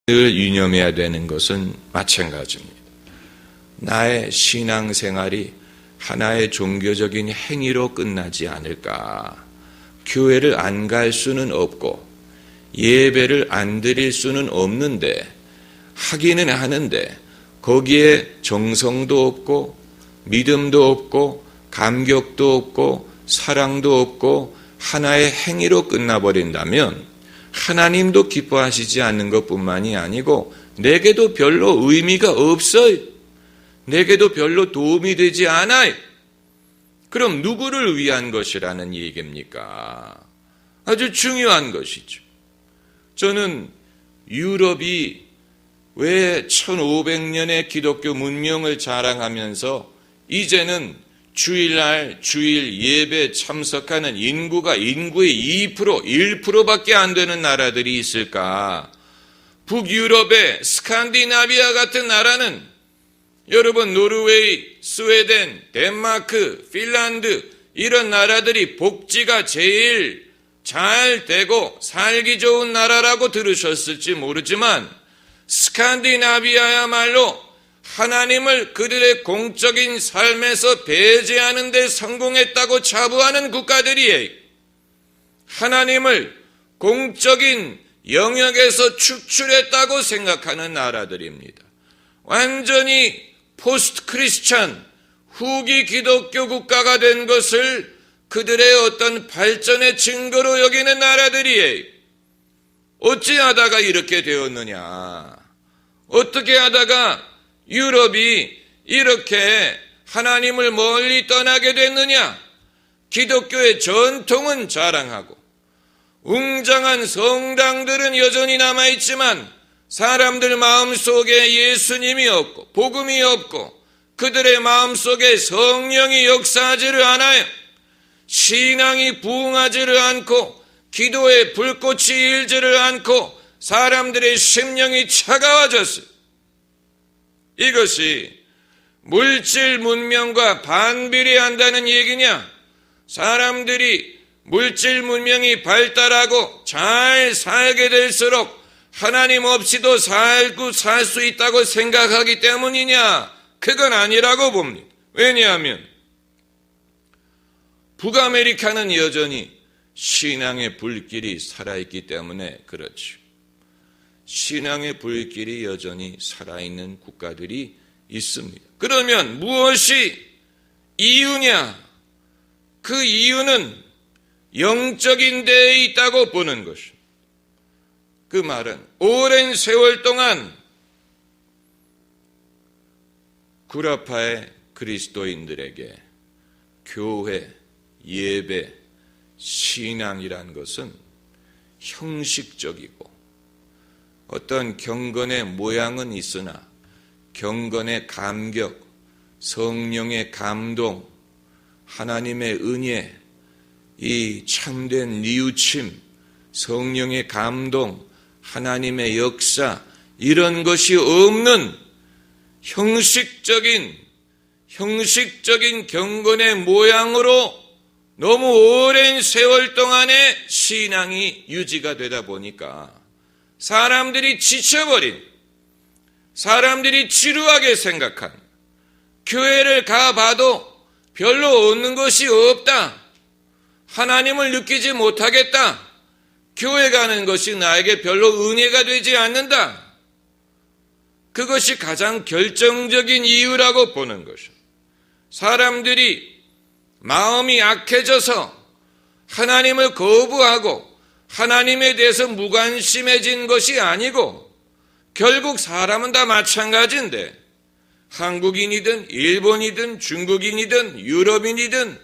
늘 유념해야 되는 것은 마찬가지입니다. 나의 신앙생활이 하나의 종교적인 행위로 끝나지 않을까. 교회를 안 갈 수는 없고 예배를 안 드릴 수는 없는데 하기는 하는데 거기에 정성도 없고 믿음도 없고 감격도 없고 사랑도 없고 하나의 행위로 끝나버린다면 하나님도 기뻐하시지 않는 것뿐만이 아니고 내게도 별로 의미가 없어요. 내게도 별로 도움이 되지 않아요. 그럼 누구를 위한 것이라는 얘기입니까? 아주 중요한 것이죠. 저는 유럽이 왜 1500년의 기독교 문명을 자랑하면서 이제는 주일날 주일 예배 참석하는 인구의 2%, 1%밖에 안 되는 나라들이 있을까? 북유럽의 스칸디나비아 같은 나라는 여러분 노르웨이, 스웨덴, 덴마크, 핀란드 이런 나라들이 복지가 제일 잘 되고 살기 좋은 나라라고 들으셨을지 모르지만 스칸디나비아야말로 하나님을 그들의 공적인 삶에서 배제하는 데 성공했다고 자부하는 국가들이에요. 하나님을 공적인 영역에서 축출했다고 생각하는 나라들입니다. 완전히 포스트 크리스찬, 후기 기독교 국가가 된 것을 그들의 어떤 발전의 증거로 여기는 나라들이에요. 어찌하다가 이렇게 되었느냐? 어떻게 하다가 유럽이 이렇게 하나님을 멀리 떠나게 됐느냐? 기독교의 전통은 자랑하고 웅장한 성당들은 여전히 남아있지만 사람들 마음속에 예수님이 없고 복음이 없고 그들의 마음속에 성령이 역사하지를 않아요. 신앙이 부흥하지를 않고 기도의 불꽃이 일지를 않고 사람들의 심령이 차가워졌어요. 이것이 물질 문명과 반비례한다는 얘기냐? 사람들이 물질 문명이 발달하고 잘 살게 될수록 하나님 없이도 살 수 있다고 생각하기 때문이냐? 그건 아니라고 봅니다. 왜냐하면 북아메리카는 여전히 신앙의 불길이 살아있기 때문에 그렇죠. 신앙의 불길이 여전히 살아있는 국가들이 있습니다. 그러면 무엇이 이유냐? 그 이유는 영적인 데에 있다고 보는 것입니다. 그 말은 오랜 세월 동안 구라파의 그리스도인들에게 교회, 예배, 신앙이란 것은 형식적이고 어떤 경건의 모양은 있으나 경건의 감격, 성령의 감동, 하나님의 은혜, 이 참된 뉘우침, 성령의 감동, 하나님의 역사 이런 것이 없는 형식적인 경건의 모양으로 너무 오랜 세월 동안의 신앙이 유지가 되다 보니까 사람들이 지쳐버린, 사람들이 지루하게 생각한, 교회를 가봐도 별로 얻는 것이 없다, 하나님을 느끼지 못하겠다, 교회 가는 것이 나에게 별로 은혜가 되지 않는다, 그것이 가장 결정적인 이유라고 보는 것이죠. 사람들이 마음이 악해져서 하나님을 거부하고 하나님에 대해서 무관심해진 것이 아니고 결국 사람은 다 마찬가지인데 한국인이든 일본이든 중국인이든 유럽인이든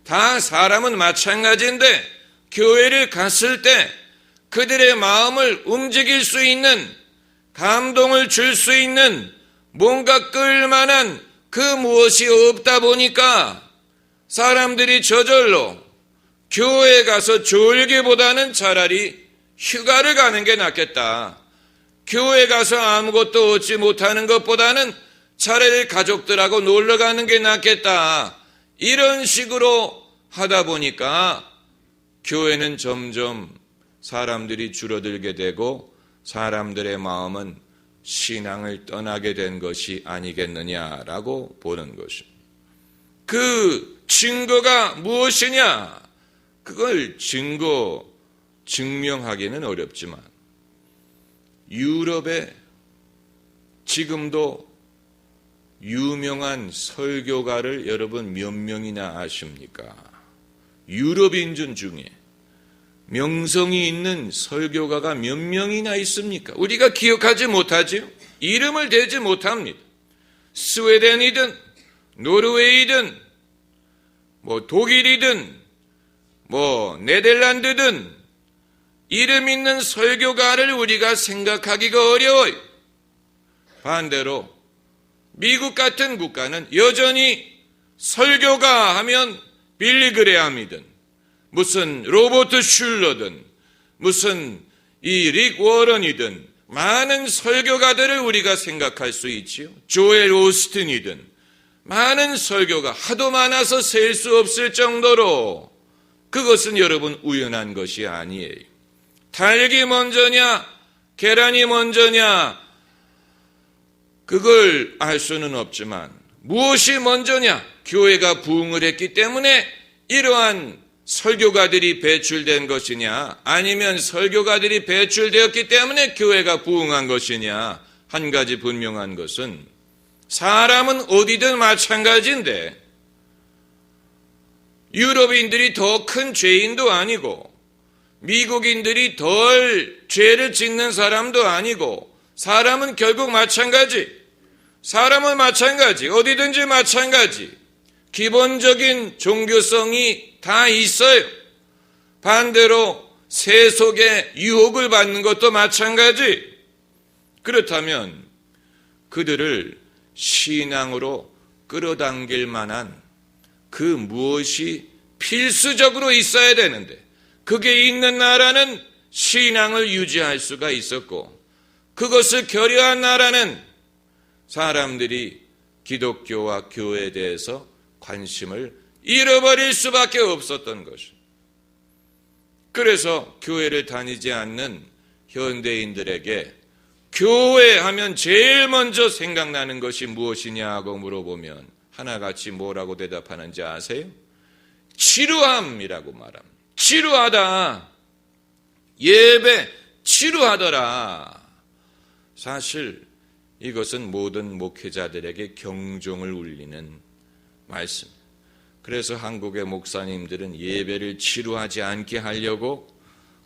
다 사람은 마찬가지인데 교회를 갔을 때 그들의 마음을 움직일 수 있는 감동을 줄 수 있는 뭔가 끌만한 그 무엇이 없다 보니까 사람들이 저절로 교회에 가서 졸기보다는 차라리 휴가를 가는 게 낫겠다. 교회 가서 아무것도 얻지 못하는 것보다는 차라리 가족들하고 놀러 가는 게 낫겠다. 이런 식으로 하다 보니까 교회는 점점 사람들이 줄어들게 되고 사람들의 마음은 신앙을 떠나게 된 것이 아니겠느냐라고 보는 것입니다. 그 증거가 무엇이냐? 그걸 증명하기는 어렵지만 유럽에 지금도 유명한 설교가를 여러분 몇 명이나 아십니까? 유럽 인준 중에 명성이 있는 설교가가 몇 명이나 있습니까? 우리가 기억하지 못하지요? 이름을 대지 못합니다. 스웨덴이든 노르웨이든 독일이든 네덜란드든 이름 있는 설교가를 우리가 생각하기가 어려워요. 반대로 미국 같은 국가는 여전히 설교가 하면 빌리 그레함이든 무슨 로버트 슐러든 무슨 이 릭 워런이든 많은 설교가들을 우리가 생각할 수 있지요. 조엘 오스틴이든 많은 설교가 하도 많아서 셀 수 없을 정도로 그것은 여러분 우연한 것이 아니에요. 닭이 먼저냐 계란이 먼저냐 그걸 알 수는 없지만 무엇이 먼저냐? 교회가 부흥을 했기 때문에 이러한 설교가들이 배출된 것이냐 아니면 설교가들이 배출되었기 때문에 교회가 부흥한 것이냐. 한 가지 분명한 것은 사람은 어디든 마찬가지인데 유럽인들이 더 큰 죄인도 아니고 미국인들이 덜 죄를 짓는 사람도 아니고 사람은 결국 마찬가지. 사람은 마찬가지. 어디든지 마찬가지. 기본적인 종교성이 다 있어요. 반대로 세속의 유혹을 받는 것도 마찬가지. 그렇다면 그들을 신앙으로 끌어당길 만한 그 무엇이 필수적으로 있어야 되는데 그게 있는 나라는 신앙을 유지할 수가 있었고 그것을 결여한 나라는 사람들이 기독교와 교회에 대해서 관심을 잃어버릴 수밖에 없었던 것입니다. 그래서 교회를 다니지 않는 현대인들에게 교회 하면 제일 먼저 생각나는 것이 무엇이냐고 물어보면 하나같이 뭐라고 대답하는지 아세요? 지루함이라고 말합니다. 지루하다. 예배 지루하더라. 사실 이것은 모든 목회자들에게 경종을 울리는 말씀. 그래서 한국의 목사님들은 예배를 지루하지 않게 하려고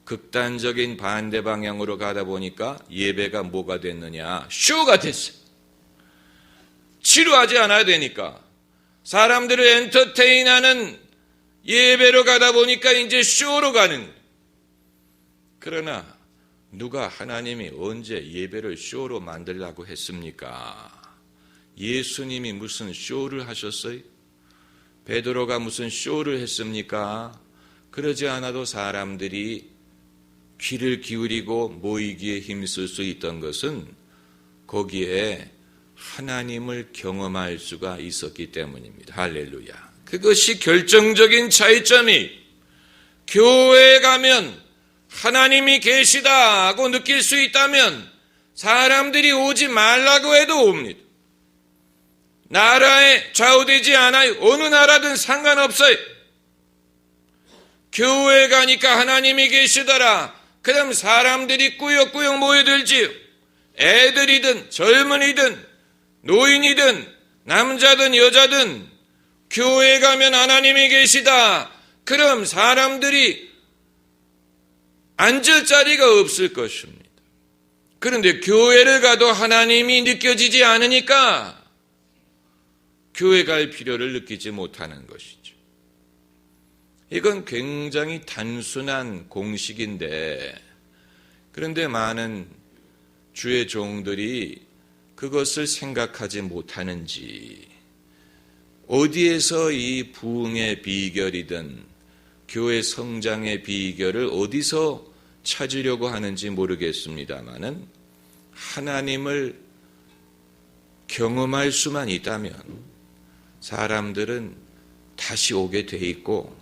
극단적인 반대 방향으로 가다 보니까 예배가 뭐가 됐느냐? 쇼가 됐어요. 지루하지 않아야 되니까 사람들을 엔터테인하는 예배로 가다 보니까 이제 쇼로 가는 거예요. 그러나 누가 하나님이 언제 예배를 쇼로 만들라고 했습니까? 예수님이 무슨 쇼를 하셨어요? 베드로가 무슨 쇼를 했습니까? 그러지 않아도 사람들이 귀를 기울이고 모이기에 힘쓸 수 있던 것은 거기에 하나님을 경험할 수가 있었기 때문입니다. 할렐루야. 그것이 결정적인 차이점이 교회에 가면 하나님이 계시다고 느낄 수 있다면 사람들이 오지 말라고 해도 옵니다. 나라에 좌우되지 않아요. 어느 나라든 상관없어요. 교회에 가니까 하나님이 계시더라. 그럼 사람들이 꾸역꾸역 모여들지요. 애들이든 젊은이든 노인이든 남자든 여자든 교회에 가면 하나님이 계시다. 그럼 사람들이 앉을 자리가 없을 것입니다. 그런데 교회를 가도 하나님이 느껴지지 않으니까 교회 갈 필요를 느끼지 못하는 것이죠. 이건 굉장히 단순한 공식인데 그런데 많은 주의 종들이 그것을 생각하지 못하는지 어디에서 이 부흥의 비결이든 교회 성장의 비결을 어디서 찾으려고 하는지 모르겠습니다마는 하나님을 경험할 수만 있다면 사람들은 다시 오게 돼 있고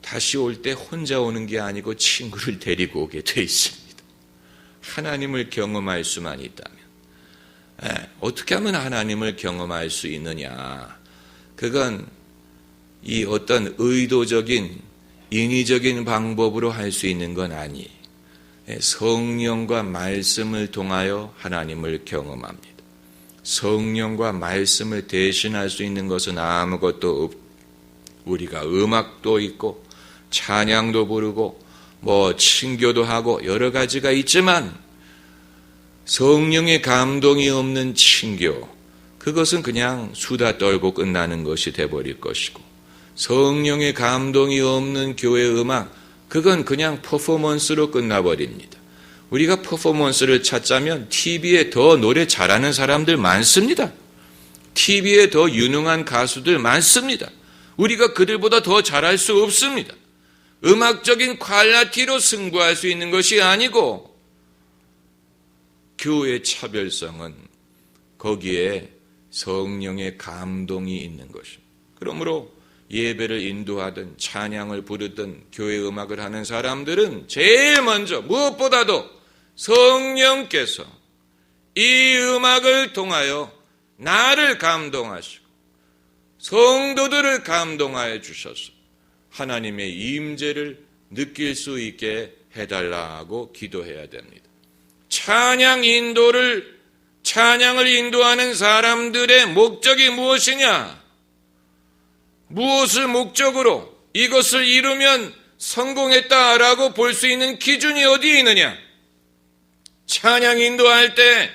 다시 올 때 혼자 오는 게 아니고 친구를 데리고 오게 돼 있습니다. 하나님을 경험할 수만 있다면. 어떻게 하면 하나님을 경험할 수 있느냐? 그건 이 어떤 의도적인 인위적인 방법으로 할 수 있는 건 아니에요. 성령과 말씀을 통하여 하나님을 경험합니다. 성령과 말씀을 대신할 수 있는 것은 아무것도 없고, 우리가 음악도 있고 찬양도 부르고 친교도 하고 여러 가지가 있지만 성령의 감동이 없는 친교, 그것은 그냥 수다 떨고 끝나는 것이 돼버릴 것이고, 성령의 감동이 없는 교회 음악, 그건 그냥 퍼포먼스로 끝나버립니다. 우리가 퍼포먼스를 찾자면 TV에 더 노래 잘하는 사람들 많습니다. TV에 더 유능한 가수들 많습니다. 우리가 그들보다 더 잘할 수 없습니다. 음악적인 퀄리티로 승부할 수 있는 것이 아니고, 교회의 차별성은 거기에 성령의 감동이 있는 것입니다. 그러므로 예배를 인도하든 찬양을 부르든 교회 음악을 하는 사람들은 제일 먼저 무엇보다도 성령께서 이 음악을 통하여 나를 감동하시고 성도들을 감동하여 주셔서 하나님의 임재를 느낄 수 있게 해달라고 기도해야 됩니다. 찬양을 인도하는 사람들의 목적이 무엇이냐? 무엇을 목적으로 이것을 이루면 성공했다라고 볼 수 있는 기준이 어디에 있느냐? 찬양 인도할 때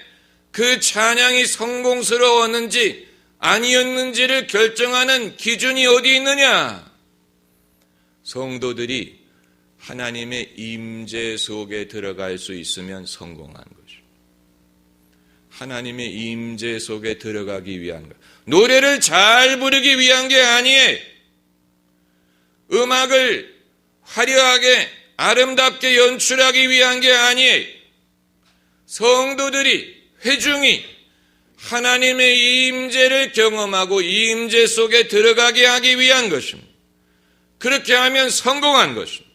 그 찬양이 성공스러웠는지 아니었는지를 결정하는 기준이 어디 있느냐? 성도들이 하나님의 임재 속에 들어갈 수 있으면 성공한 것이죠. 하나님의 임재 속에 들어가기 위한 것. 노래를 잘 부르기 위한 게 아니에요. 음악을 화려하게 아름답게 연출하기 위한 게 아니에요. 성도들이, 회중이 하나님의 임재를 경험하고 임재 속에 들어가게 하기 위한 것입니다. 그렇게 하면 성공한 것입니다.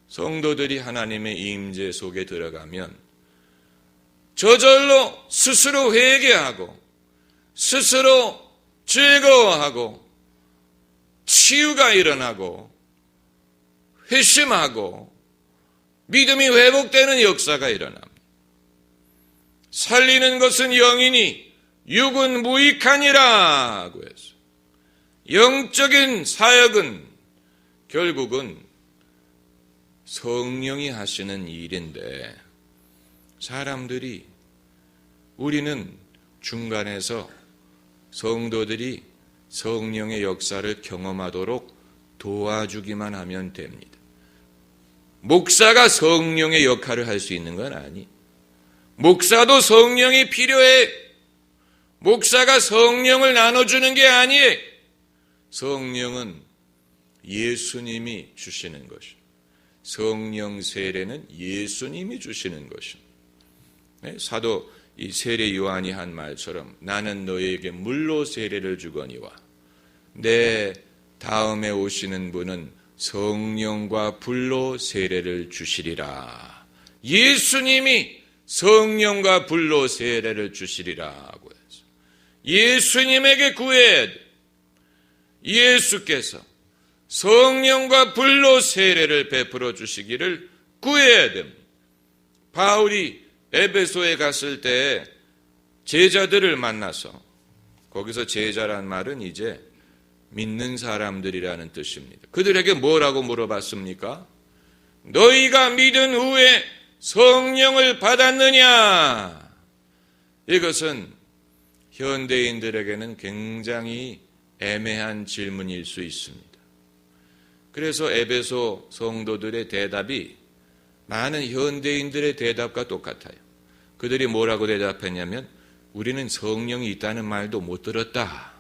성도들이 하나님의 임재 속에 들어가면 저절로 스스로 회개하고 스스로 즐거워하고 치유가 일어나고 회심하고 믿음이 회복되는 역사가 일어납니다. 살리는 것은 영이니 육은 무익하니라고 해서 영적인 사역은 결국은 성령이 하시는 일인데, 사람들이, 우리는 중간에서 성도들이 성령의 역사를 경험하도록 도와주기만 하면 됩니다. 목사가 성령의 역할을 할 수 있는 건 아니. 목사도 성령이 필요해. 목사가 성령을 나눠주는 게 아니에요. 성령은 예수님이 주시는 것입니다. 성령 세례는 예수님이 주시는 것입니다. 사도 이 세례 요한이 한 말처럼 나는 너희에게 물로 세례를 주거니와 내 다음에 오시는 분은 성령과 불로 세례를 주시리라. 예수님이 성령과 불로 세례를 주시리라고 해서 예수님에게 구해야 돼. 예수께서 성령과 불로 세례를 베풀어 주시기를 구해야 됩니다. 바울이 에베소에 갔을 때 제자들을 만나서, 거기서 제자란 말은 이제 믿는 사람들이라는 뜻입니다. 그들에게 뭐라고 물어봤습니까? 너희가 믿은 후에 성령을 받았느냐? 이것은 현대인들에게는 굉장히 애매한 질문일 수 있습니다. 그래서 에베소 성도들의 대답이 많은 현대인들의 대답과 똑같아요. 그들이 뭐라고 대답했냐면 우리는 성령이 있다는 말도 못 들었다.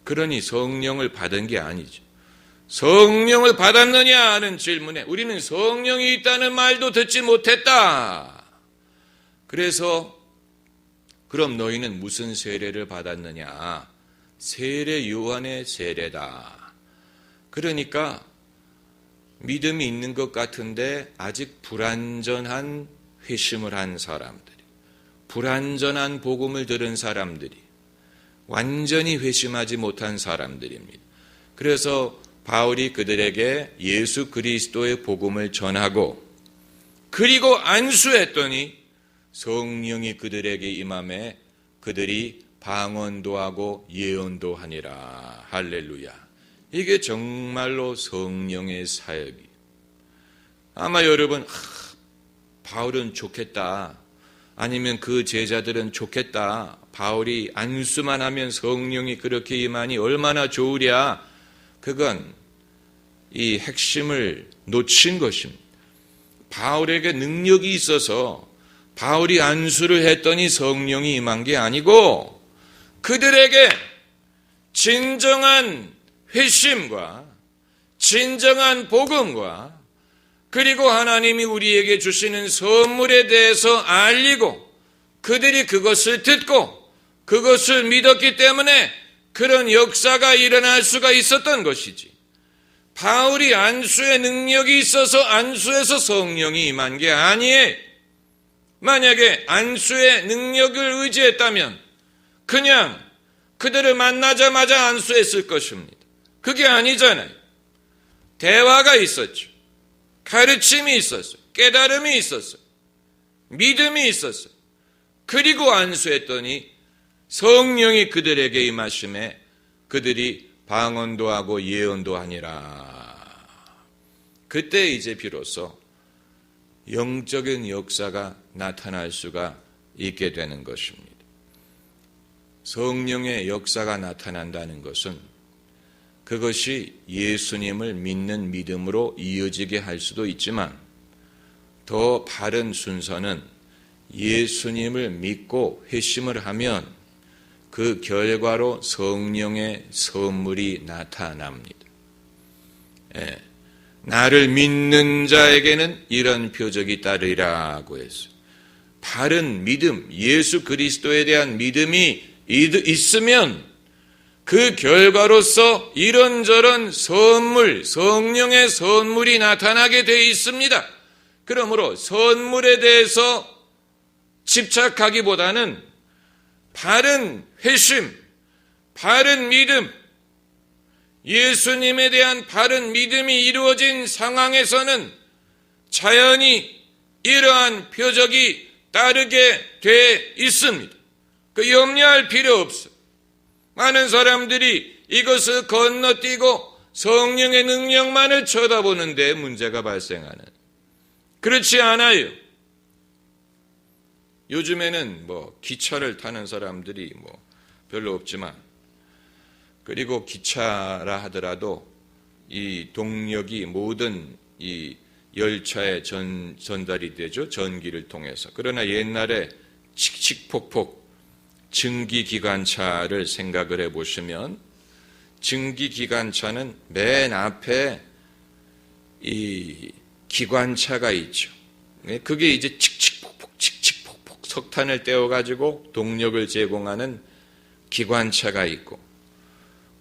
그러니 성령을 받은 게 아니죠. 성령을 받았느냐 하는 질문에 우리는 성령이 있다는 말도 듣지 못했다. 그래서 그럼 너희는 무슨 세례를 받았느냐? 세례 요한의 세례다. 그러니까 믿음이 있는 것 같은데 아직 불완전한 회심을 한 사람들이, 불완전한 복음을 들은 사람들이, 완전히 회심하지 못한 사람들입니다. 그래서 바울이 그들에게 예수 그리스도의 복음을 전하고 그리고 안수했더니 성령이 그들에게 임함에 그들이 방언도 하고 예언도 하니라. 할렐루야. 이게 정말로 성령의 사역이. 아마 여러분, 바울은 좋겠다. 아니면 그 제자들은 좋겠다. 바울이 안수만 하면 성령이 그렇게 임하니 얼마나 좋으랴. 그건 이 핵심을 놓친 것입니다. 바울에게 능력이 있어서 바울이 안수를 했더니 성령이 임한 게 아니고 그들에게 진정한 회심과 진정한 복음과 그리고 하나님이 우리에게 주시는 선물에 대해서 알리고 그들이 그것을 듣고 그것을 믿었기 때문에 그런 역사가 일어날 수가 있었던 것이지. 바울이 안수의 능력이 있어서 안수에서 성령이 임한 게 아니에요. 만약에 안수의 능력을 의지했다면 그냥 그들을 만나자마자 안수했을 것입니다. 그게 아니잖아요. 대화가 있었죠. 가르침이 있었어요. 깨달음이 있었어요. 믿음이 있었어요. 그리고 안수했더니 성령이 그들에게 임하심에 그들이 방언도 하고 예언도 하니라. 그때 이제 비로소 영적인 역사가 나타날 수가 있게 되는 것입니다. 성령의 역사가 나타난다는 것은 그것이 예수님을 믿는 믿음으로 이어지게 할 수도 있지만 더 바른 순서는 예수님을 믿고 회심을 하면 그 결과로 성령의 선물이 나타납니다. 나를 믿는 자에게는 이런 표적이 따르리라고 했어요. 바른 믿음, 예수 그리스도에 대한 믿음이 있으면 그 결과로서 이런저런 선물, 성령의 선물이 나타나게 되어 있습니다. 그러므로 선물에 대해서 집착하기보다는 바른 회심, 바른 믿음, 예수님에 대한 바른 믿음이 이루어진 상황에서는 자연히 이러한 표적이 따르게 돼 있습니다. 그 염려할 필요 없어요. 많은 사람들이 이것을 건너뛰고 성령의 능력만을 쳐다보는 데 문제가 발생하는. 그렇지 않아요. 요즘에는 기차를 타는 사람들이 별로 없지만, 그리고 기차라 하더라도 이 동력이 모든 이 열차에 전달이 되죠. 전기를 통해서. 그러나 옛날에 칙칙폭폭 증기기관차를 생각을 해보시면 증기기관차는 맨 앞에 이 기관차가 있죠. 그게 이제 칙칙폭폭 석탄을 떼어가지고 동력을 제공하는 기관차가 있고,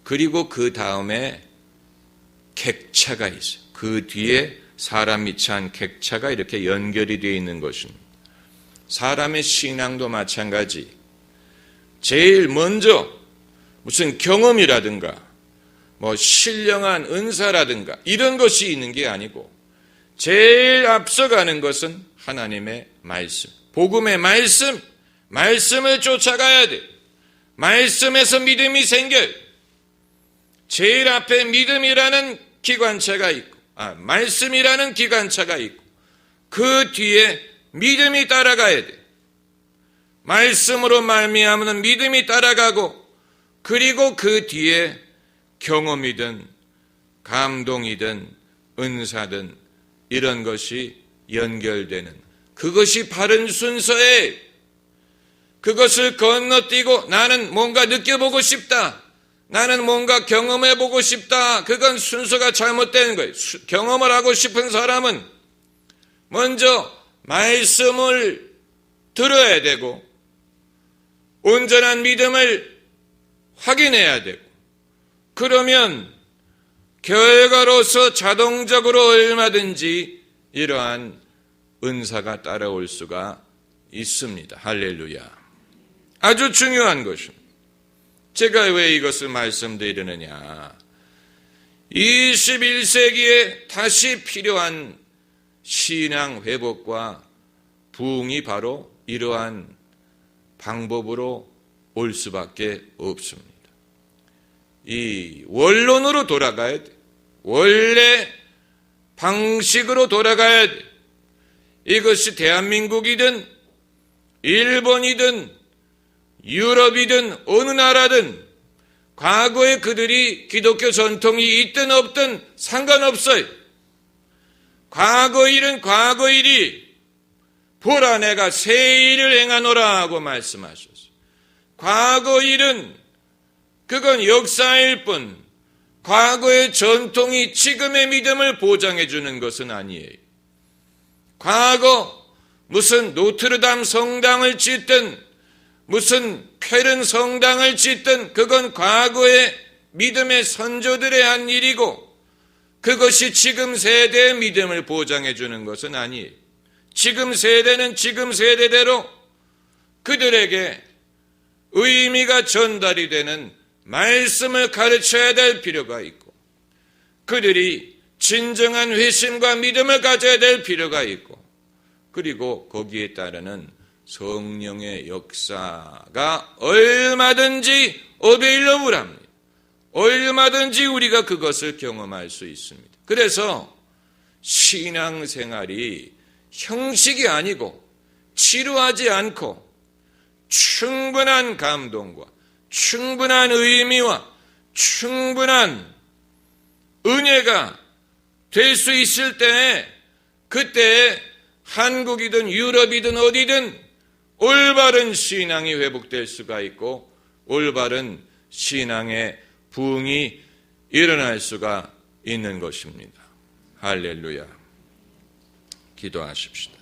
그리고 그 다음에 객차가 있어요. 그 뒤에 사람이 찬 객차가 이렇게 연결이 되어 있는 것입니다. 사람의 신앙도 마찬가지. 제일 먼저 무슨 경험이라든가 신령한 은사라든가 이런 것이 있는 게 아니고 제일 앞서가는 것은 하나님의 말씀, 복음의 말씀, 말씀을 쫓아가야 돼. 말씀에서 믿음이 생겨요. 제일 앞에 믿음이라는 기관차가 있고, 말씀이라는 기관차가 있고, 그 뒤에 믿음이 따라가야 돼. 말씀으로 말미암는 믿음이 따라가고, 그리고 그 뒤에 경험이든 감동이든 은사든 이런 것이 연결되는, 그것이 바른 순서예요. 그것을 건너뛰고 나는 뭔가 느껴보고 싶다, 나는 뭔가 경험해보고 싶다, 그건 순서가 잘못된 거예요. 경험을 하고 싶은 사람은 먼저 말씀을 들어야 되고 온전한 믿음을 확인해야 되고, 그러면 결과로서 자동적으로 얼마든지 이러한 은사가 따라올 수가 있습니다. 할렐루야. 아주 중요한 것입니다. 제가 왜 이것을 말씀드리느냐. 21세기에 다시 필요한 신앙 회복과 부흥이 바로 이러한 방법으로 올 수밖에 없습니다. 이 원론으로 돌아가야 돼. 원래 방식으로 돌아가야 돼. 이것이 대한민국이든 일본이든 유럽이든 어느 나라든 과거에 그들이 기독교 전통이 있든 없든 상관없어요. 과거 일은 과거 일이 보라 내가 새 일을 행하노라 하고 말씀하셨어요. 과거 일은 그건 역사일 뿐 과거의 전통이 지금의 믿음을 보장해 주는 것은 아니에요. 과거 무슨 노트르담 성당을 짓든 무슨 쾌른 성당을 짓든 그건 과거의 믿음의 선조들의 한 일이고 그것이 지금 세대의 믿음을 보장해 주는 것은 아니에요. 지금 세대는 지금 세대대로 그들에게 의미가 전달이 되는 말씀을 가르쳐야 될 필요가 있고 그들이 진정한 회심과 믿음을 가져야 될 필요가 있고 그리고 거기에 따르는 성령의 역사가 얼마든지 어베일러블합니다. 얼마든지 우리가 그것을 경험할 수 있습니다. 그래서 신앙생활이 형식이 아니고 지루하지 않고 충분한 감동과 충분한 의미와 충분한 은혜가 될 수 있을 때에 그때 한국이든 유럽이든 어디든 올바른 신앙이 회복될 수가 있고 올바른 신앙의 부흥이 일어날 수가 있는 것입니다. 할렐루야. 기도하십시다.